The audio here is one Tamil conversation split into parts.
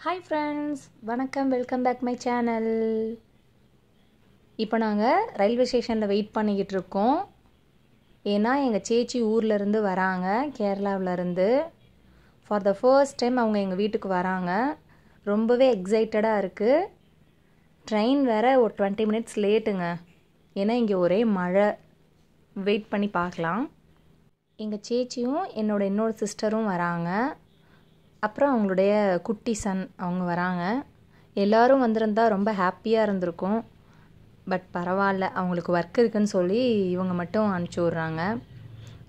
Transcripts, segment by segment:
ஹாய் ஃப்ரெண்ட்ஸ், வணக்கம். Welcome back my channel. இப்போ நாங்கள் ரயில்வே ஸ்டேஷனில் வெயிட் பண்ணிக்கிட்டு இருக்கோம். ஏன்னா எங்கள் சேச்சி ஊர்லேருந்து வராங்க, கேரளாவிலேருந்து. ஃபார் த ஃபர்ஸ்ட் டைம் அவங்க எங்கள் வீட்டுக்கு வராங்க. ரொம்பவே எக்ஸைட்டடாக இருக்குது. ட்ரெயின் வேறு ஒரு 20 மினிட்ஸ் லேட்டுங்க. ஏன்னா இங்கே ஒரே மழை. வெயிட் பண்ணி பார்க்கலாம். எங்கள் சேச்சியும் இன்னொரு சிஸ்டரும் வராங்க. அப்புறம் அவங்களுடைய குட்டி சன் அவங்க வராங்க. எல்லோரும் வந்திருந்தால் ரொம்ப ஹாப்பியாக இருந்திருக்கும். பட் பரவாயில்ல, அவங்களுக்கு ஒர்க் இருக்குன்னு சொல்லி இவங்க மட்டும் அனுப்பிச்சி விட்றாங்க.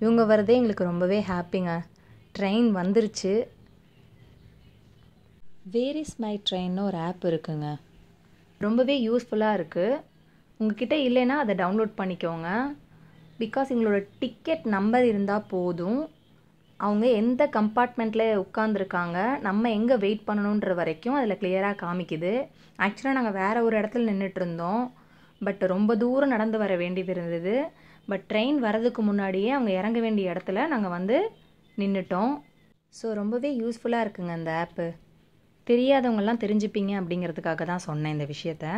இவங்க வரதே எங்களுக்கு ரொம்பவே ஹாப்பிங்க. ட்ரெயின் வந்துருச்சு. வேர் இஸ் மை ட்ரெயின்னு ஒரு ஆப் இருக்குங்க. ரொம்பவே யூஸ்ஃபுல்லாக இருக்குது. உங்ககிட்ட இல்லைன்னா அதை டவுன்லோட் பண்ணிக்கோங்க. பிகாஸ் எங்களோட டிக்கெட் நம்பர் இருந்தால் போதும். அவங்க எந்த கம்பார்ட்மெண்ட்டில் உட்காந்துருக்காங்க, நம்ம எங்கே வெயிட் பண்ணணுன்ற வரைக்கும் அதில் கிளியராக காமிக்குது. ஆக்சுவலாக நாங்கள் வேறு ஒரு இடத்துல நின்றுட்டு இருந்தோம். பட் ரொம்ப தூரம் நடந்து வர வேண்டியது இருந்தது. பட் ட்ரெயின் வரதுக்கு முன்னாடியே அவங்க இறங்க வேண்டிய இடத்துல நாங்கள் நின்றுட்டோம். ஸோ ரொம்பவே யூஸ்ஃபுல்லாக இருக்குங்க அந்த ஆப்பு. தெரியாதவங்கெல்லாம் தெரிஞ்சுப்பீங்க அப்படிங்கிறதுக்காக தான் சொன்னேன் இந்த விஷயத்த.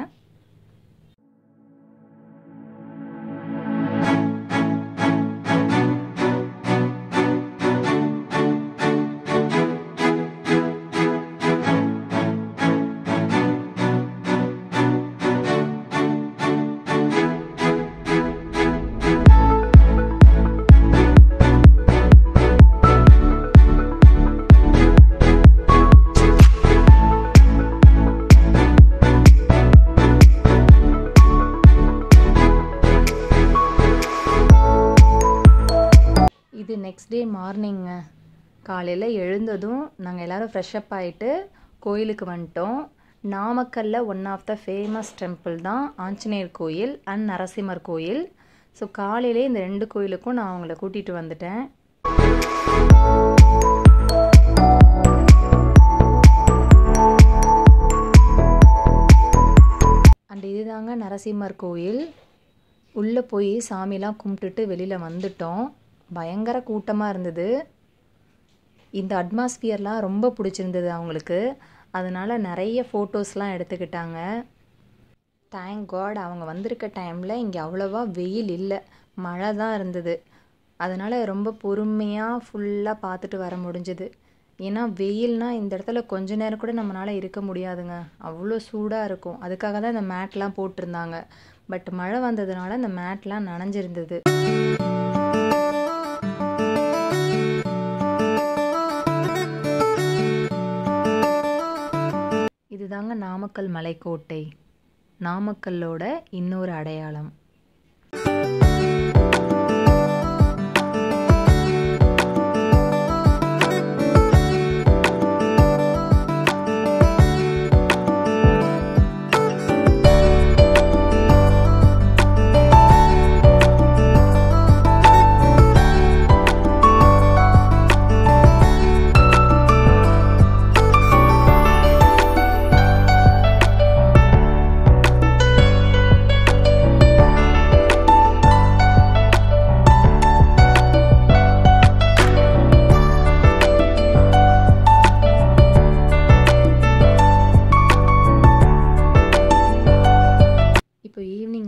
இது நெக்ஸ்ட் டே மார்னிங்க. காலையில் எழுந்ததும் நாங்கள் எல்லோரும் ஃப்ரெஷ்அப் ஆகிட்டு கோயிலுக்கு வந்துட்டோம். நாமக்கல்லில் one of the famous temple தான் ஆஞ்சநேயர் கோயில் அண்ட் நரசிம்மர் கோயில். ஸோ காலையிலே இந்த 2 கோயிலுக்கும் நான் அவங்கள கூட்டிகிட்டு வந்துட்டேன். அண்ட் இதுதாங்க நரசிம்மர் கோயில். உள்ளே போய் சாமிலாம் கும்பிட்டுட்டு வெளியில் வந்துட்டோம். பயங்கர கூட்டமாக இருந்தது. இந்த அட்மாஸ்பியர்லாம் ரொம்ப பிடிச்சிருந்தது அவங்களுக்கு. அதனால் நிறைய ஃபோட்டோஸ்லாம் எடுத்துக்கிட்டாங்க. தேங்க் காட் அவங்க வந்திருக்க டைமில் இங்கே அவ்வளோவா வெயில் இல்லை, மழை தான் இருந்தது. அதனால் ரொம்ப பொறுமையாக ஃபுல்லாக பார்த்துட்டு வர முடிஞ்சுது. ஏன்னா வெயில்னால் இந்த இடத்துல கொஞ்ச நேரம் கூட நம்மளால் இருக்க முடியாதுங்க. அவ்வளோ சூடாக இருக்கும். அதுக்காக தான் இந்த மேட்லாம் போட்டிருந்தாங்க. பட் மழை வந்ததுனால இந்த மேட்லாம் நனைஞ்சிருந்தது. இதுதாங்க நாமக்கல் மலைக்கோட்டை, நாமக்கல்லோட இன்னொரு அடையாளம்.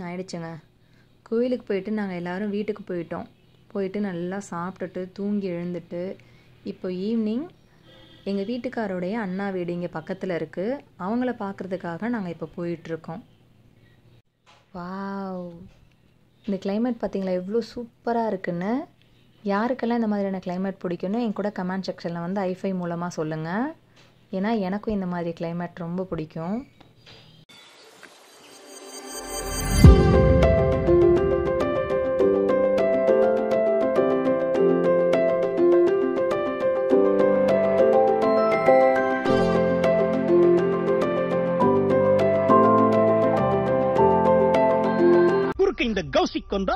ஆயிடுச்சுங்க. கோயிலுக்கு போயிட்டு நாங்கள் எல்லோரும் வீட்டுக்கு போயிட்டு நல்லா சாப்பிட்டுட்டு தூங்கி எழுந்துட்டு இப்போ ஈவினிங் எங்கள் வீட்டுக்காரோடைய அண்ணா வீடு இங்கே பக்கத்தில் இருக்குது. அவங்கள பார்க்குறதுக்காக நாங்கள் இப்போ போயிட்டுருக்கோம். வாவ், இந்த கிளைமேட் பார்த்திங்களா எவ்வளோ சூப்பராக இருக்குன்னு. யாருக்கெல்லாம் இந்த மாதிரியான கிளைமேட் பிடிக்குன்னு என் கூட கமெண்ட் செக்ஷனில் ஐஃபை மூலமாக சொல்லுங்கள். ஏன்னா எனக்கும் இந்த மாதிரி கிளைமேட் ரொம்ப பிடிக்கும். இந்த கௌசிக் கொண்டா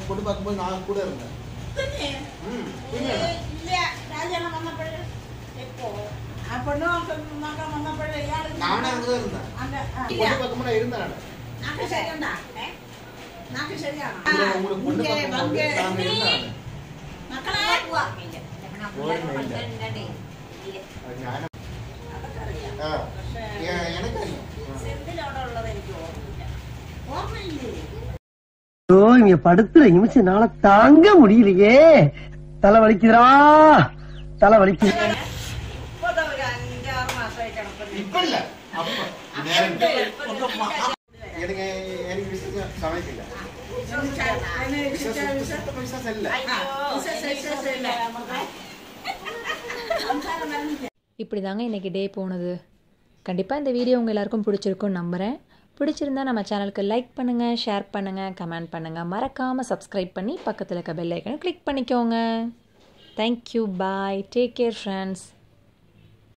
பொண்ணு பார்க்கும்போது நான் கூட இருந்தேன். நானே அங்கதான் இருந்தேன். பொண்ணு பார்க்கும்போது நான் இருந்தேன். உங்களுக்கு பொண்ணு பார்க்கும்போது நான் இருந்தேன். எனக்கு இங்க படுத்துற நிமிஷம் நாள தாங்க முடியலையே. தலை வலிக்குதுரா, தலை வலிக்குது. இப்ப இல்ல, அப்ப எனக்கு விசேஷம் சமைக்கல. விசேஷம் இல்ல. இப்படி தாங்க இன்றைக்கி டே போனது. கண்டிப்பாக இந்த வீடியோ உங்கள் எல்லாருக்கும் பிடிச்சிருக்குன்னு நம்புகிறேன். பிடிச்சிருந்தா நம்ம சேனலுக்கு லைக் பண்ணுங்கள், ஷேர் பண்ணுங்கள், கமெண்ட் பண்ணுங்கள். மறக்காமல் சப்ஸ்கிரைப் பண்ணி பக்கத்தில் இருக்க பெல் ஐக்கனை கிளிக் பண்ணிக்கோங்க. தேங்க்யூ, பாய், டேக் கேர் ஃப்ரெண்ட்ஸ்.